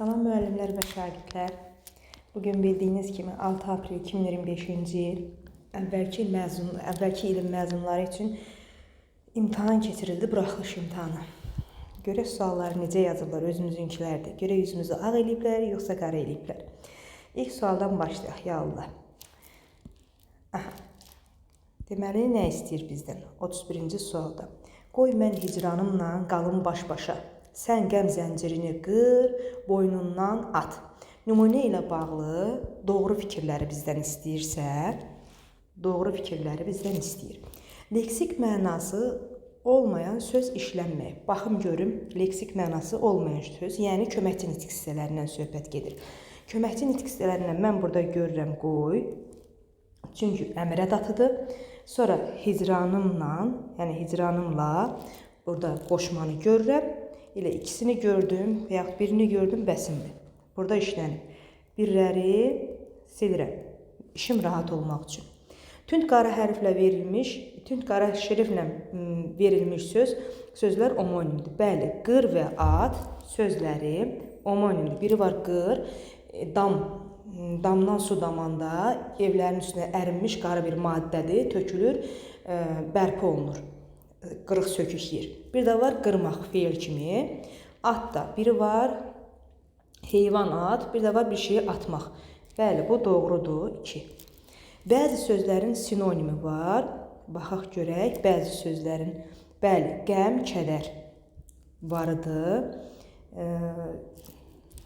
Salam müəllimlər və şagirdlər. Bugün bildiyiniz kimi 6 aprel 2025-ci il əvvəlki ilin məzunları üçün imtahan keçirildi, buraxılış imtahanı. Görək sualları necə yazırlar, özümüzünkilərdir. Görək yüzümüzü ağ eləyiblər, yoxsa qara eləyiblər. İlk sualdan başlayaq, ya Allah. Aha. Deməli, nə istəyir bizdən? 31-ci sualda. Qoy mən hicranımla qalım baş-başa. Sən qəm zəncirini qır, boynundan at. Nümunə ilə bağlı doğru fikirləri bizdən istəyirsə, doğru fikirləri bizdən istəyir. Leksik mənası olmayan söz işlənməyib. Baxım görüm, leksik mənası olmayan söz, yəni köməkçi nitq hissələrindən söhbət gedir. Köməkçi nitq hissələrindən mən burada görürəm qoy, çünki əmr ədatıdır. Sonra hicranımla, yəni hicranımla burada qoşmanı görürəm. Elə ikisini gördüm və yaxud birini gördüm, bəsimdir. Burada işlənib. Birləri silirəm. İşim rahat olmaq üçün. Tünd qara hərflə verilmiş, tünd qara şriflə verilmiş sözlər omonimdir. Bəli, qır və at sözləri omonimdir. Biri var qır, damdan su damanda evlərin üstünə ərinmiş qara bir maddədir, tökülür, bərpa olunur. Qırıq sökük yer. Bir də var qırmaq feil kimi. At da. Biri var heyvan at, bir də var bir şeyi atmaq. Bəli, bu doğrudur. 2. Bəzi sözlərin sinonimi var. Baxaq görək. Bəzi sözlərin, bəli, qəm, kədər varıdır.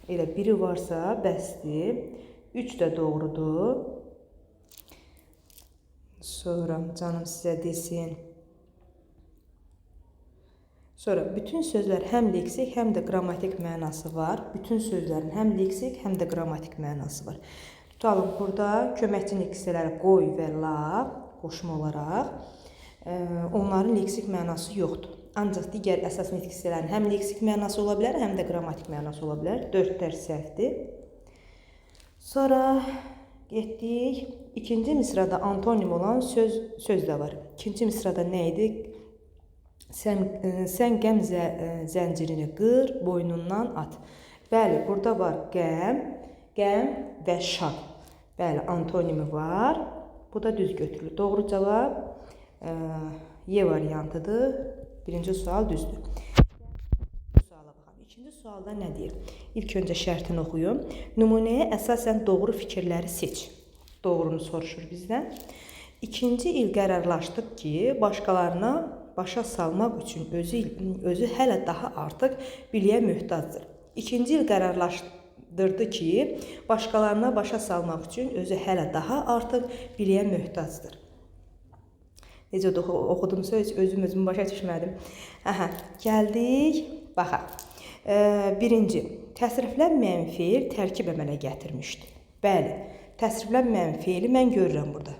Elə biri varsa bəsdir. 3 də doğrudur. Sonra canım sizə desin. Sonra bütün sözlər həm leksik, həm də qrammatik mənası var. Bütün sözlərin həm leksik, həm də qrammatik mənası var. Tutalım, burada köməkçi nitq hissələri qoy və la qoşma olaraq. Onların leksik mənası yoxdur. Ancaq digər əsas nitq hissələrin həm leksik mənası ola bilər, həm də qrammatik mənası ola bilər. 4 dərs səhvdir. Sonra getdik. İkinci misrada antonim olan söz də var. İkinci misrada nə idi? Sən qəm zəncirini qır, boynundan at. Bəli, burada var qəm və şad. Bəli, antonimi var. Bu da düz götürülür. Doğru cavab Y variantıdır. Birinci sual düzdür. Suala baxalım. İkinci sualda nə deyir? İlk öncə şərtini oxuyum. Nümunəyə əsasən doğru fikirləri seç. Doğrunu soruşur bizdən. İkinci il qərarlaşdıq ki, başqalarına başa salmaq üçün özü hələ daha artıq biliyə möhtacdır. İkinci il qərarlaşdırdı ki, başqalarına başa salmaq üçün özü hələ daha artıq biliyə möhtacdır. Necə oxudumsa özümü başa düşmədim. Gəldik, baxaq. Birinci, təsriflənməyən feil tərkib əmələ gətirmişdir. Bəli, təsriflənməyən feili mən görürəm burada.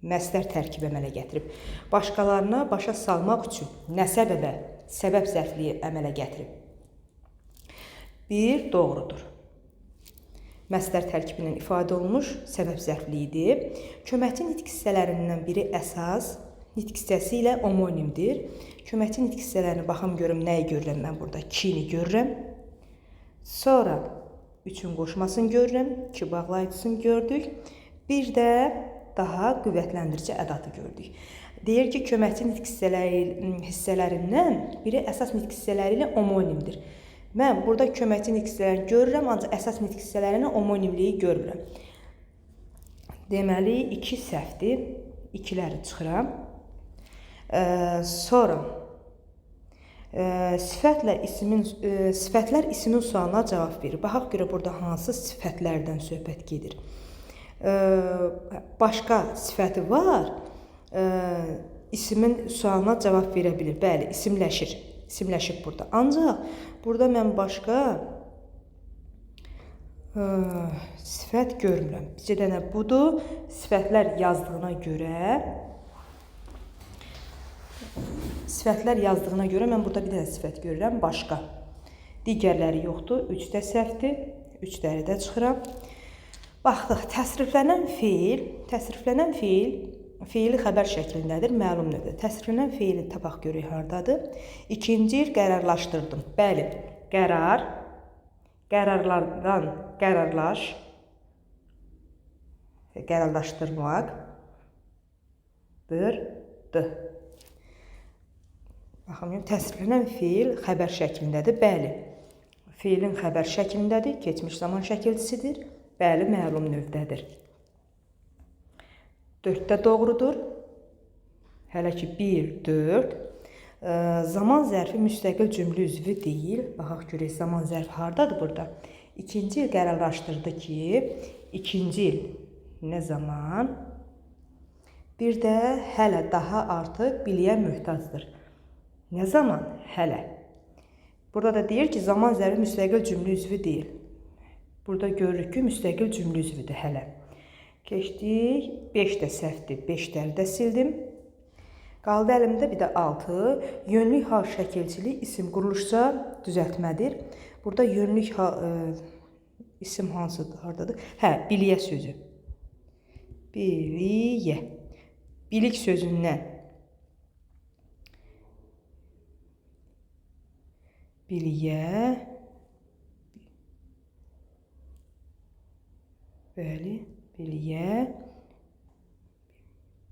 Məsdər tərkib əmələ gətirib. Başqalarına başa salmaq üçün nə səbəbə, səbəb zərfliyi əmələ gətirib. 1. Doğrudur. Məsdər tərkibindən ifadə olunmuş səbəb zərfliyidir. Köməkçi nitq hissələrindən biri əsas nitq hissəsi ilə omonimdir. Köməkçi nitq hissələrini baxım görüm nəyi görürəm mən burada? 2-ni görürəm. Sonra 3-ün qoşmasını görürəm. 2 bağlayıcısını gördük. Bir də daha qüvvətləndirici ədatı gördük. Deyir ki, köməkçi nitq hissələrindən biri əsas nitq hissələri ilə omonimdir. Mən burada köməkçi nitq hissələrini görürəm, ancaq əsas nitq hissələrini omonimliyi görmürəm. Deməli, 2 səhvdir. 2-ləri çıxıram. Sonra sifətlər ismin sualına cavab verir. Baxaq görə burada hansı sifətlərdən söhbət gedir. Başqa sifəti var, ismin sualına cavab verə bilir. Bəli, isimləşib burada. Ancaq burada mən başqa sifət görmürəm. Bir dənə budur, sifətlər yazdığına görə mən burada bir dənə sifət görürəm, başqa. Digərləri yoxdur, 3 də səhvdir, 3-ləri də çıxıram. Baxdıq, təsriflənən feili xəbər şəklindədir, məlum nədir? Təsriflənən feili tapaq görək hardadır? İkinci il qərarlaşdırdım. Bəli, qərar qərarlardan qərarlaşdırmaqdır. Baxın, təsvirlənən feil xəbər şəklindədir. Bəli, feilin xəbər şəklindədir, keçmiş zaman şəkilçisidir. Bəli, məlum növdədir. 4-də doğrudur. Hələ ki 1, 4. Zaman zərfi müstəqil cümlə üzvü deyil. Baxaq görək, zaman zərfi hardadır burada? İkinci il qərarlaşdırdı ki, ikinci il nə zaman? Bir də hələ daha artıq biliyə möhtacdır. Nə zaman? Hələ. Burada da deyir ki, zaman zərfi müstəqil cümlə üzvü deyil. Burada görürük ki, müstəqil cümlə üzvüdür hələ. Keçdik. 5 də səhvdir. 5-ləri də sildim. Qaldı əlimdə bir də 6. Yönlük hal şəkilçili isim quruluşca düzəltmədir. Burada yönlük isim hansıdır? Hardadır? Biliyə sözü. Biliyə. Bilik sözündən. Biliyə. Bəli, biliyə.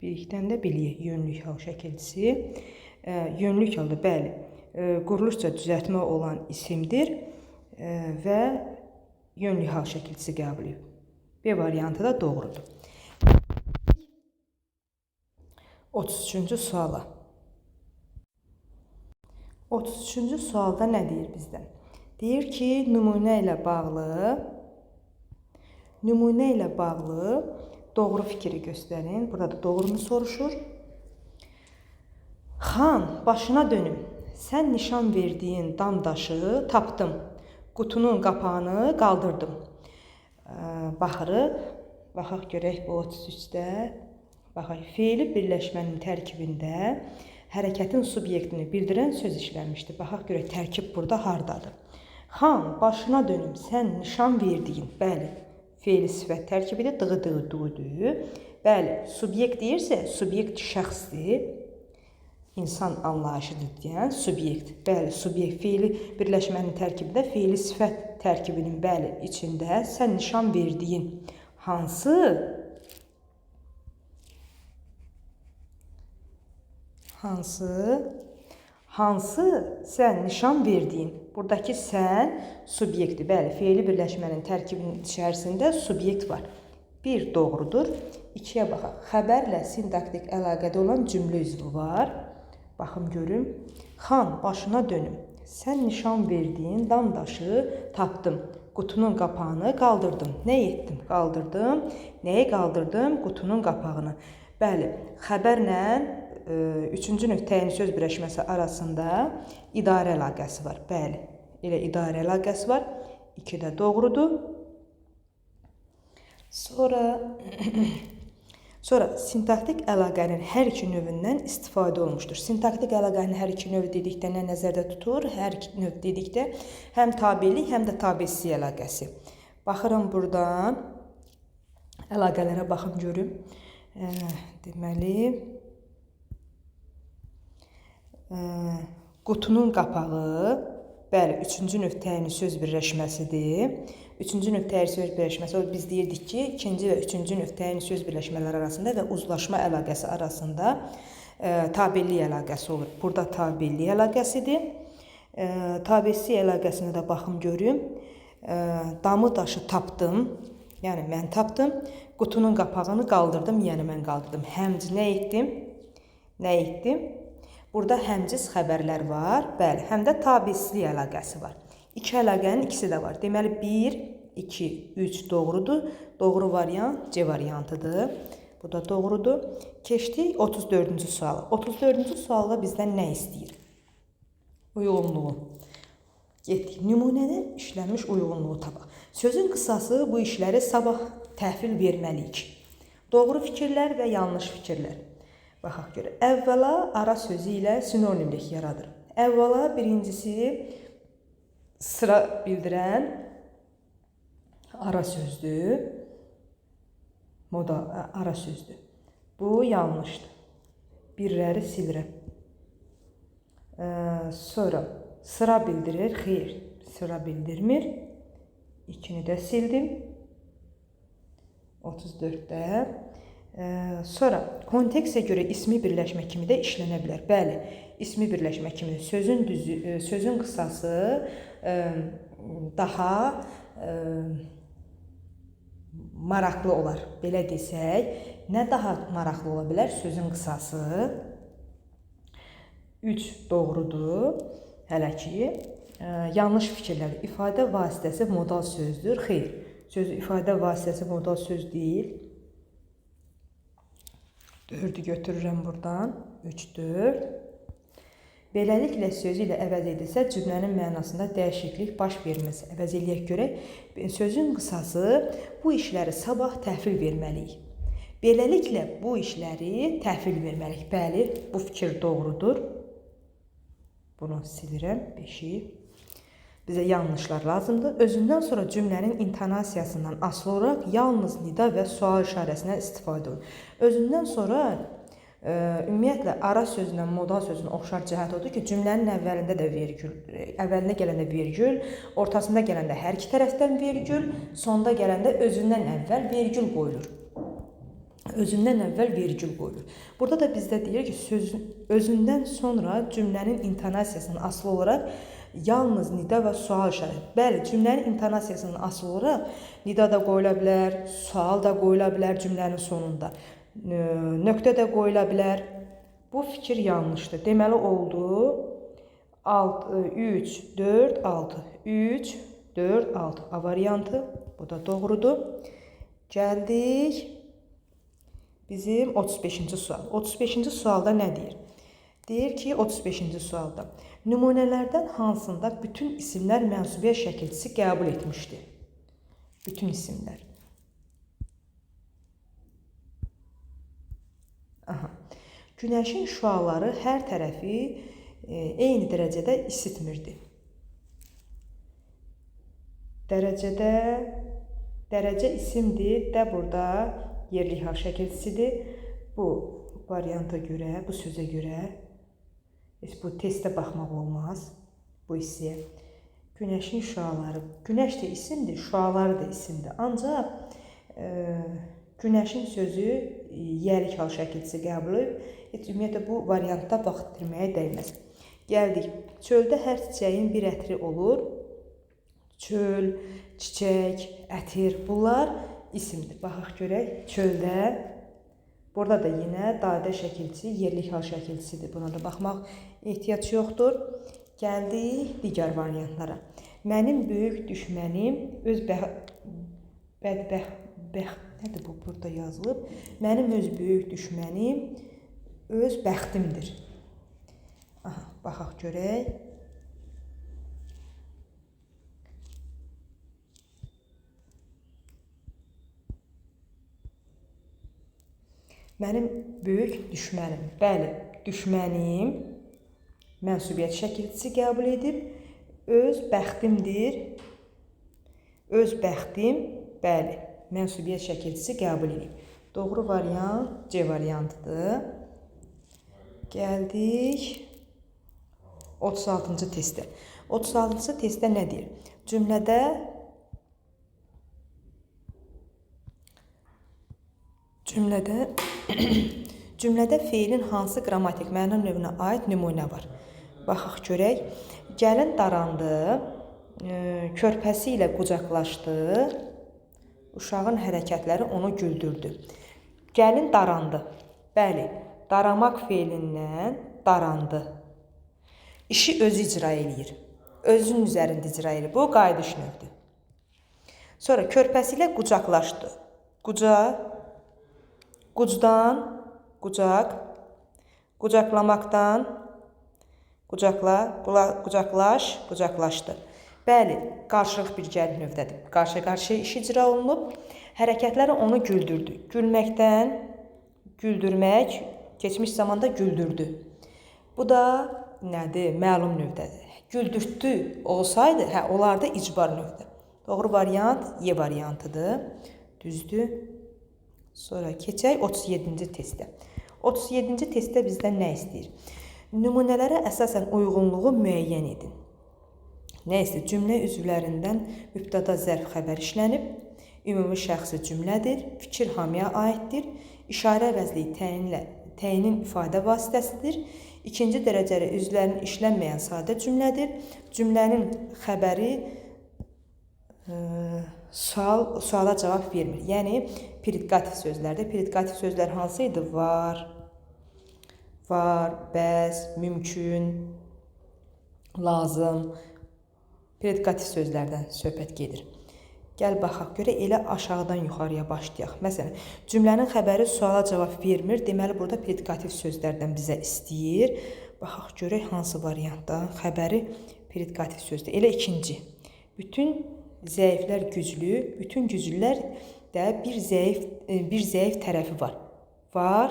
Bilikdən də biliyə, yönlük hal şəkilçisi. Yönlük halda, bəli, quruluşca düzəltmə olan isimdir və yönlük hal şəkilçisi qəbul edib. B variantı da doğrudur. 33-cü suala. 33-cü sualda nə deyir bizdən? Deyir ki, nümunə ilə bağlı doğru fikri göstərin. Burada da doğrunu soruşur. Xan, başına dönüm. Sən nişan verdiyin damdaşı tapdım. Qutunun qapağını qaldırdım. Baxaq görək bu 33-də. Baxaq, feili birləşmənin tərkibində hərəkətin subyektini bildirən söz işlənmişdir. Baxaq görək, tərkib burada hardadır? Xan, başına dönüm. Sən nişan verdiyin. Bəli. Feili sifət tərkibidir, dığı. Bəli, subyekt deyirsə, subyekt şəxsdir, insan anlayışıdır deyən subyekt. Bəli, subyekt feili birləşmənin tərkibində feili sifət tərkibinin bəli içində sən nişan verdiyin hansı sən nişan verdiyin. Buradakı sən subyekti. Bəli, feili birləşmənin tərkibinin içərisində subyekt var. 1 doğrudur. 2-yə baxaq. Xəbərlə sintaktik əlaqədə olan cümlə üzvü var. Baxım görüm. Xan, başına dönüm. Sən nişan verdiyin damdaşı tapdım. Qutunun qapağını qaldırdım. Nə etdim? Qaldırdım. Nəyi qaldırdım? Qutunun qapağını. Bəli, xəbərlə üçüncü nöqtəyinin söz birləşməsi arasında idarə əlaqəsi var. Bəli, elə idarə əlaqəsi var. 2 də doğrudur. Sonra sintaktik əlaqənin hər iki növündən istifadə olunmuşdur. Sintaktik əlaqənin hər iki növü dedikdə nə nəzərdə tutur? Hər iki növ dedikdə həm tabelik, həm də tabesizlik əlaqəsi. Baxıram buradan. Əlaqələrə baxım görüm. Deməli, qutunun qapağı, bəli, üçüncü nöqtəyinin söz birləşməsidir. Üçüncü nöqtəyinin söz birləşməsi, biz deyirdik ki, ikinci və üçüncü nöqtəyinin söz birləşmələri arasında və uzlaşma əlaqəsi arasında tabellik əlaqəsi olur. Burada tabellik əlaqəsidir. Tabesizlik əlaqəsinə də baxım görüm. Damı daşı tapdım, yəni mən tapdım. Qutunun qapağını qaldırdım, yəni mən qaldırdım. Həmci nə etdim? Burada həmciz xəbərlər var, bəli, həm də tabesizlik əlaqəsi var. İki əlaqənin ikisi də var. Deməli, 1, 2, 3 doğrudur. Doğru variant C variantıdır. Bu da doğrudur. Keçdik 34-cü suala. 34-cü sualda bizdən nə istəyir? Uyğunluğu. Getdik. Nümunədə işlənmiş uyğunluğu tapaq. Sözün qısası bu işləri sabah təhvil verməliyik. Doğru fikirlər və yanlış fikirlər. Baxaq görə. Əvvəla ara sözü ilə sinonimlik yaradır. Əvvəla birincisi sıra bildirən ara sözdür. Moda ara sözdür. Bu yanlışdır. Birləri silirəm. Sonra sıra bildirir. Xeyr, sıra bildirmir. 2-ni də sildim. 34-də. Sonra kontekstə görə ismi birləşmə kimi də işlənə bilər. Bəli, ismi birləşmə kimi sözün qısası daha maraqlı olar. Belə desək, nə daha maraqlı ola bilər? Sözün qısası 3 doğrudur. Hələ ki, yanlış fikirlər. İfadə vasitəsi modal sözdür. Xeyr, söz ifadə vasitəsi modal söz deyil. 4-ü götürürəm buradan. 3, 4. Beləliklə sözü ilə əvəz edilsə, cümlənin mənasında dəyişiklik baş verməz. Əvəz eləyək görək. Sözün qısası bu işləri sabah təhvil verməliyik. Beləliklə bu işləri təhvil verməliyik. Bəli, bu fikir doğrudur. Bunu silirəm. 5-i. Bizə yanlışlar lazımdır. Özündən sonra cümlənin intonasiyasından asılı olaraq yalnız nida və sual işarəsindən istifadə olur. Özündən sonra ümumiyyətlə ara sözlə modal sözün oxşar cəhət odur ki, cümlənin əvvəlində də vergül, əvvəlinə gələndə vergül, ortasında gələndə hər iki tərəfdən vergül, sonda gələndə özündən əvvəl vergül qoyulur. Özündən əvvəl vergül qoyulur. Burada da bizdə deyir ki, özündən sonra cümlənin intonasiyasından asılı olaraq yalnız nida və sual işarəsi. Bəli, cümlənin intonasiyasından asılı olaraq nida da qoyula bilər, sual da qoyula bilər cümlənin sonunda. Nöqtə də qoyula bilər. Bu fikir yanlışdır. Deməli oldu 3, 4, 6. 3, 4, 6. A variantı. Bu da doğrudur. Gəldik bizim 35-ci sual. 35-ci sualda nə deyir? Deyir ki, 35-ci sualda nümunələrdən hansında bütün isimlər mənsubiyyət şəkilçisi qəbul etmişdir? Bütün isimlər. Günəşin şüaları hər tərəfi eyni dərəcədə isitmirdi. Dərəcə isimdir. Də burada yerlik hal şəkilçisidir. Bu varianta görə, bu sözə görə bu testə baxmaq olmaz. Bu hissəyə. Günəşin şüaları. Günəş də isimdir, şüaları da isimdir. Ancaq günəşin sözü yerlik hal şəkilçisi qəbul edib. Ümumiyyətlə bu variantda vaxt itirməyə dəyməz. Gəldik. Çöldə hər çiçəyin bir ətri olur. Çöl, çiçək, ətir, bunlar isimdir. Baxaq görək. Çöldə. Burada da yenə dadə şəkilçisi, yerlik hal şəkilçisidir. Buna da baxmaq ehtiyac yoxdur. Gəldik digər variantlara. Mənim böyük düşmənim öz nədir bu burada yazılıb? Mənim öz böyük düşmənim öz bəxtimdir. Baxaq görək. Mənim böyük düşmənim. Bəli, düşmənim mənsubiyyət şəkilçisi qəbul edib. Öz bəxtimdir. Öz bəxtim, bəli, mənsubiyyət şəkilçisi qəbul edib. Doğru variant C variantıdır. Gəldik 36-cı testə. 36-cı testdə nə deyir? Cümlədə feilin hansı qrammatik məna növünə aid nümunə var? Baxaq görək. Gəlin darandı, körpəsi ilə qucaqlaşdı, uşağın hərəkətləri onu güldürdü. Gəlin darandı. Bəli, daramaq feilindən darandı. İşi özü icra eləyir. Özünün üzərində icra eləyir. Bu qayıdış növüdür. Sonra körpəsi ilə qucaqlaşdı. Qucdan, qucaq, qucaqlamaqdan, qucaqlaş, qucaqlaşdı. Bəli, qarşılıq bir gəlir növdədir. Qarşı-qarşıya iş icra olunub, hərəkətləri onu güldürdü. Gülməkdən, güldürmək, keçmiş zamanda güldürdü. Bu da nədir? Məlum növdədir. Güldürtdü olsaydı, olardı icbar növdə. Doğru variant Y variantıdır. Düzdür. Sonra keçək 37-ci testə. 37-ci testdə bizdən nə istəyir? Nümunələrə əsasən uyğunluğu müəyyən edin. Nəysə, cümlə üzvlərindən mübtəda zərf xəbər işlənib, ümumi şəxsi cümlədir, fikir hamıya aiddir, işarə əvəzliyi təyinin ifadə vasitəsidir, ikinci dərəcəli üzvlərin işlənməyən sadə cümlədir, cümlənin xəbəri suala cavab vermir. Yəni, predikativ sözlərdə. Predikativ sözlər hansı idi? Var, bəs, mümkün, lazım. Predikativ sözlərdən söhbət gedir. Gəl baxaq görə elə aşağıdan yuxarıya başlayaq. Məsələn, cümlənin xəbəri suala cavab vermir. Deməli, burada predikativ sözlərdən bizə istəyir. Baxaq görək hansı variantda xəbəri predikativ sözdür. Elə ikinci. Bütün zəiflər güclü, bütün güclülər də bir zəif tərəfi var. Var,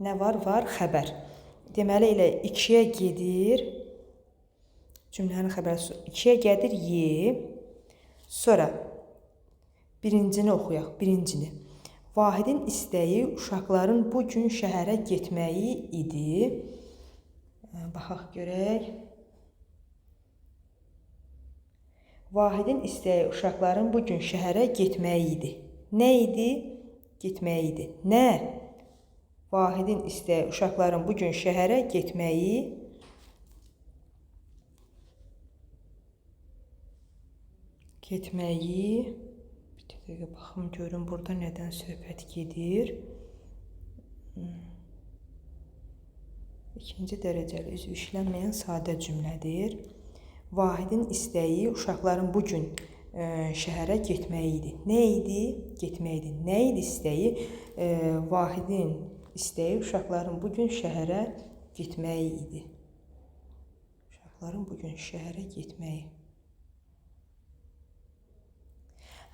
nə var? Var, xəbər. Deməli, elə ikiyə gedir. Cümlənin xəbəri ikiyə gedir, Sonra birincini oxuyaq, birincini. Vahidin istəyi uşaqların bu gün şəhərə getməyi idi. Baxaq görək. Vahidin istəyi uşaqların bu gün şəhərə getməyi idi. Nə idi? Getməyi idi. Nə? Vahidin istəyi uşaqların bu gün şəhərə getməyi bir dəqiqə baxım görüm burada nədən söhbət gedir. İkinci dərəcəli üzv işlənməyən sadə cümlədir. Vahidin istəyi uşaqların bu gün şəhərə getməyi idi. Nə idi? Getməyi idi. Nə idi istəyi? Vahidin istəyi uşaqların bu gün şəhərə getməyi idi. Uşaqların bu gün şəhərə getməyi.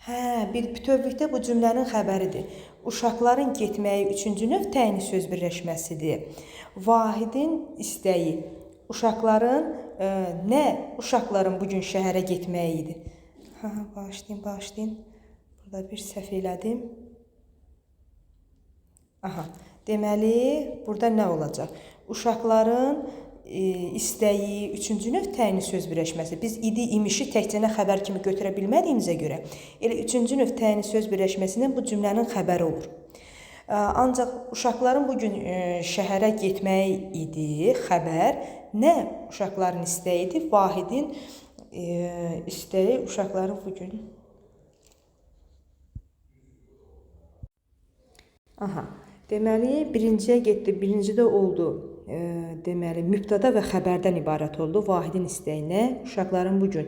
Bütövlükdə bu cümlənin xəbəridir. Uşaqların getməyi üçüncü növ təyini söz birləşməsidir. Vahidin istəyi. Uşaqların, nə? Uşaqların bugün şəhərə getməyi idi. Bağışlayın. Burada bir səhv elədim. Deməli, burada nə olacaq? Uşaqların istəyi, üçüncü növ təyini söz birləşməsi. Biz idi, imişi təkcə xəbər kimi götürə bilmədiyimizə görə, elə üçüncü növ təyini söz birləşməsindən bu cümlənin xəbəri olur. Ancaq uşaqların bugün şəhərə getməyi idi, xəbər. Nə uşaqların istəyi idi? Vahidin istəyi uşaqların bugün. Deməli, birinciyə getdi, birincidə oldu. Deməli, mübtəda və xəbərdən ibarət oldu. Vahidin istəyi nə? Uşaqların bugün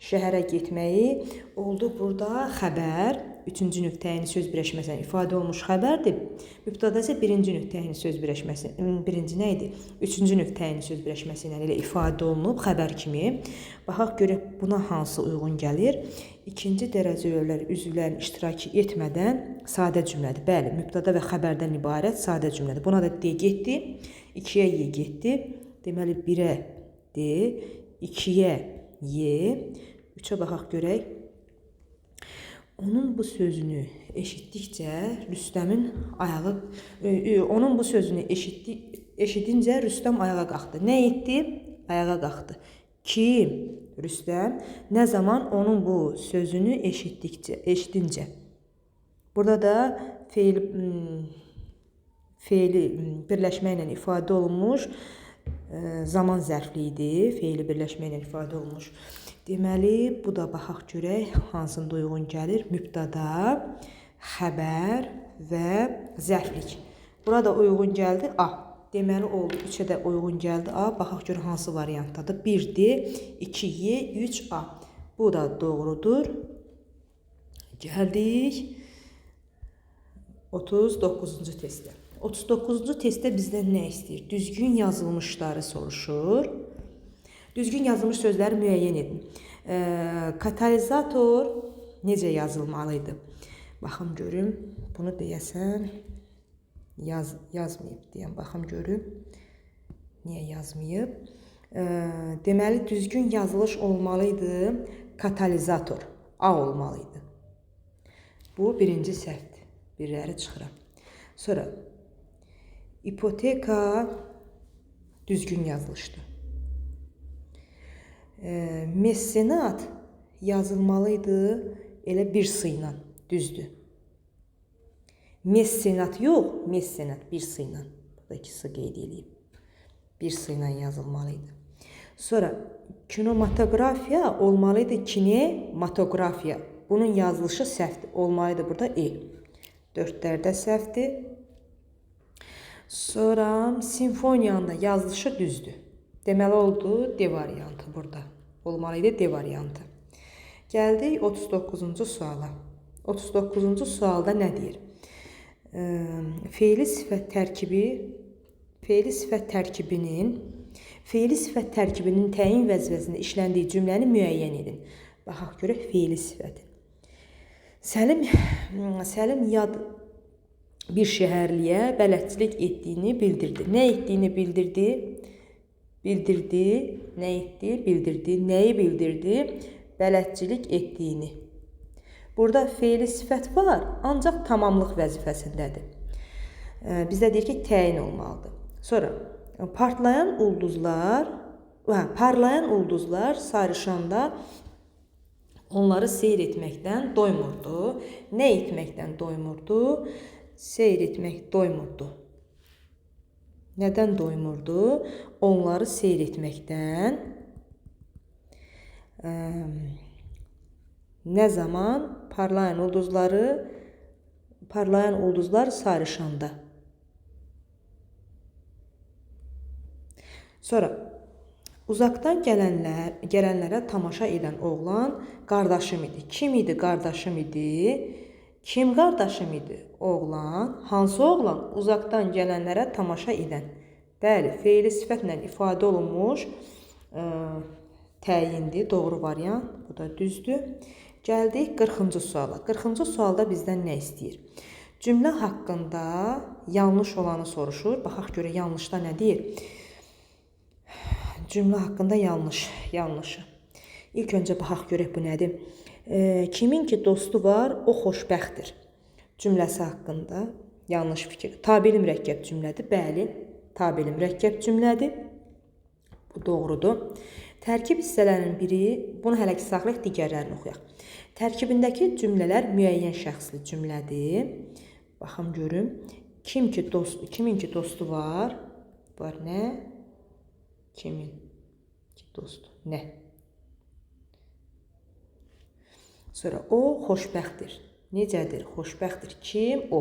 şəhərə getməyi oldu. Burada xəbər, üçüncü növ təyini söz birləşməsindən ifadə olmuş xəbərdir. Mübtəda isə birinci növ təyini söz birləşməsi. Birinci nə idi? Üçüncü növ təyini söz birləşməsi ilə elə ifadə olunub xəbər kimi. Baxaq görək buna hansı uyğun gəlir. İkinci dərəcəli üzvlərin iştirak etmədən sadə cümlədir. Bəli, mübtəda və xəbərdən ibarət sadə cümlədir. Buna da D getdi, 2-yə Y getdi. Deməli, 1-ə D, 2-yə Y, 3-ə baxaq görək. Onun bu sözünü eşitdikcə Rüstəmin ayağı, onun bu sözünü eşidincə Rüstəm ayağa qalxdı. Nə etdi? Ayağa qalxdı. Kim? Rüstəm. Nə zaman? Onun bu sözünü eşidincə. Burada da feili birləşmə ilə ifadə olunmuş zaman zərfli idi. Feili birləşmə ilə ifadə olunmuş. Deməli, bu da baxaq görək hansında uyğun gəlir. Mübtəda, xəbər və zərflik. Burada uyğun gəldi A. Deməli, oldu 3-ə də uyğun gəldi A. Baxaq görək hansı variantdadır. 1-dir, 2Y, 3A. Bu da doğrudur. Gəldik 39-cu testə. 39-cu testdə bizdən nə istəyir? Düzgün yazılmışları soruşur. Düzgün yazılmış sözləri müəyyən edin. Katalizator necə yazılmalıydı? Baxım görüm. Bunu deyəsən yazmayıb deyəm. Baxım görüm. Niyə yazmayıb? Deməli, düzgün yazılış olmalıydı. Katalizator. A olmalıydı. Bu birinci səhvdir. Birləri çıxıram. Sonra ipoteka düzgün yazılışdır. Mesenat yazılmalıydı elə bir s ilə, düzdür. Mesenat yox, mesenat bir s ilə. Burada iki s qeyd edeyim. Bir s ilə yazılmalıydı. Sonra kinematografiya olmalıydı kinematografiya. Bunun yazılışı səhvdir. Olmalıydı burada e. Dördlərdə səhvdir. Sonra simfoniyanın da yazılışı düzdür. Deməli oldu D variantı burada. Olmalıydı D variantı. Gəldik 39-cu suala. 39-cu sualda nə deyir? Fe'li sifət tərkibinin təyin vəzifəsində işləndiyi cümləni müəyyən edin. Baxaq görək fe'li sifəti. Səlim yad bir şəhərliyə bələdçilik etdiyini bildirdi. Nə etdiyini bildirdi? Nəyi bildirdi? Bələdçilik etdiyini. Burada fe'li sifət var, ancaq tamamlıq vəzifəsindədir. Bizdə deyir ki, təyin olmalıdır. Sonra parlayan ulduzlar sarışanda onları seyr etməkdən doymurdu. Nə etməkdən doymurdu? Seyr etmək doymurdu. Nədən doymurdu? Onları seyr etməkdən. Nə zaman? Parlayan ulduzlar sarışanda. Sonra uzaqdan gələnlərə tamaşa edən oğlan qardaşım idi. Kim idi qardaşım idi? Kim qardaşım idi? Oğlan. Hansı oğlan? Uzaqdan gələnlərə tamaşa edən. Bəli, fe'li sifətlə ifadə olunmuş təyindir. Doğru variant. Bu da düzdür. Gəldik 40-cı suala. 40-cı sualda bizdən nə istəyir? Cümlə haqqında yanlış olanı soruşur. Baxaq görə yanlışda nə deyir? Cümlə haqqında yanlışı. İlk öncə baxaq görək bu nədir? Kimin ki dostu var, o xoşbəxtdir. Cümləsi haqqında yanlış fikir. Tabeli mürəkkəb cümlədir. Bəli, tabeli mürəkkəb cümlədir. Bu doğrudur. Tərkib hissələrinin biri, bunu hələ ki saxlayaq, digərlərini oxuyaq. Tərkibindəki cümlələr müəyyən şəxsli cümlədir. Baxım görüm. Kimin ki dostu var? Var nə? Kimin ki dostu? Nə? Sonra o xoşbəxtdir. Necədir? Xoşbəxtdir. Kim? O.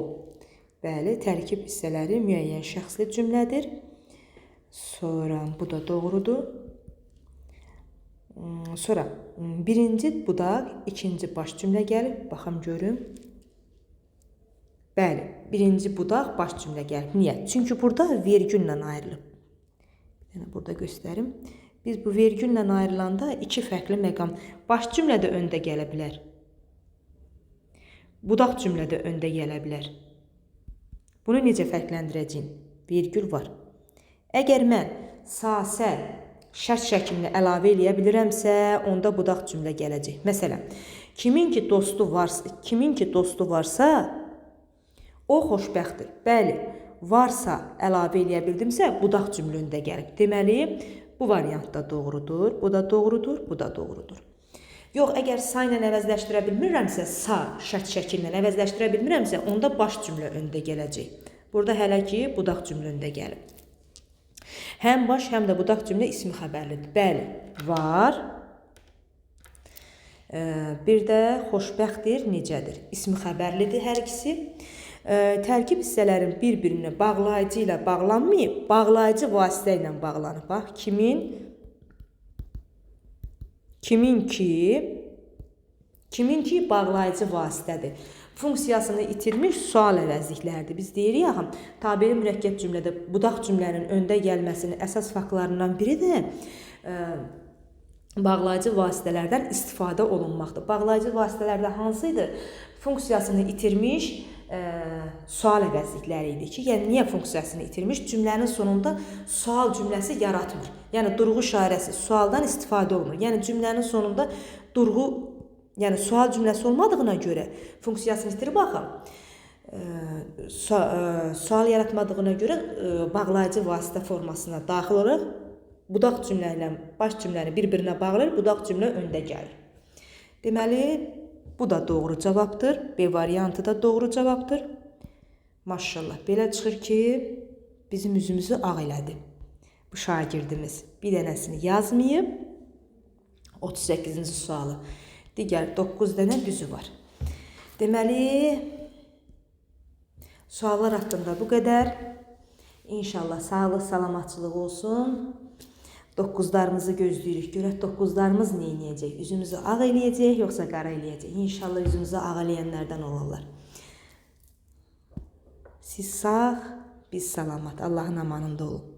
Bəli, tərkib hissələri müəyyən şəxsli cümlədir. Sonra bu da doğrudur. Sonra birinci budaq, ikinci baş cümlə gəlib. Baxım görüm. Bəli, birinci budaq, baş cümlə gəlib. Niyə? Çünki burada vergüllə ayrılıb. Yəni burada göstərim. Biz bu vergüllə ayrılanda iki fərqli məqam. Baş cümlə də öndə gələ bilər. Budaq cümlə də öndə gələ bilər. Bunu necə fərqləndirəcəyim? Vergül var. Əgər mən sasə şərt şəklini əlavə eləyə bilirəmsə, onda budaq cümlə gələcək. Məsələn, kimin ki dostu varsa, o xoşbəxtdir. Bəli, varsa əlavə eləyə bildimsə, budaq cümləndə gəlib. Deməli, bu variant da doğrudur, bu da doğrudur, bu da doğrudur. Yox, əgər sa ilə əvəzləşdirə bilmirəmsə, sa şərt şəkillə əvəzləşdirə bilmirəmsə, onda baş cümlə öndə gələcək. Burada hələ ki, budaq cümlə öndə gəlib. Həm baş, həm də budaq cümlə ismi xəbərlidir. Bəli, var. Bir də xoşbəxtdir, necədir? İsmi xəbərlidir hər ikisi. Tərkib hissələrin bir-birinə bağlayıcı ilə bağlanmayıb, bağlayıcı vasitə ilə bağlanıb. Bax, kimin ki bağlayıcı vasitədir. Funksiyasını itirmiş sual əvəzliklərdir. Biz deyirik axı, tabeli mürəkkəb cümlədə budaq cümlənin öndə gəlməsinin əsas faktlarından biri də bağlayıcı vasitələrdən istifadə olunmaqdır. Bağlayıcı vasitələrdə hansı idi? Funksiyasını itirmiş sual əvəzlikləri idi ki, yəni niyə funksiyasını itirmiş? Cümlənin sonunda sual cümləsi yaratmır. Yəni durğu işarəsi sualdan istifadə olunur. Yəni cümlənin sonunda sual cümləsi olmadığına görə funksiyasını itirib baxın. Sual yaratmadığına görə bağlayıcı vasitə formasına daxil olaraq budaq cümlə ilə baş cümləni bir-birinə bağlayır, budaq cümlə öndə gəlir. Deməli, bu da doğru cavabdır. B variantı da doğru cavabdır. Maşallah, belə çıxır ki, bizim üzümüzü ağ elədi. Bu şagirdimiz bir dənəsini yazmayıb. 38-ci sualı. Digər 9 dənə düzü var. Deməli, suallar haqqında bu qədər. İnşallah sağlıq, salamatçılıq olsun. 9'larımızı gözləyirik. Görək 9'larımız nə edəcək? Üzümüzü ağ eləyəcək, yoxsa qara eləyəcək? İnşallah üzümüzü ağ eləyənlərdən olarlar. Siz sağ, biz salamat. Allahın amanında olun.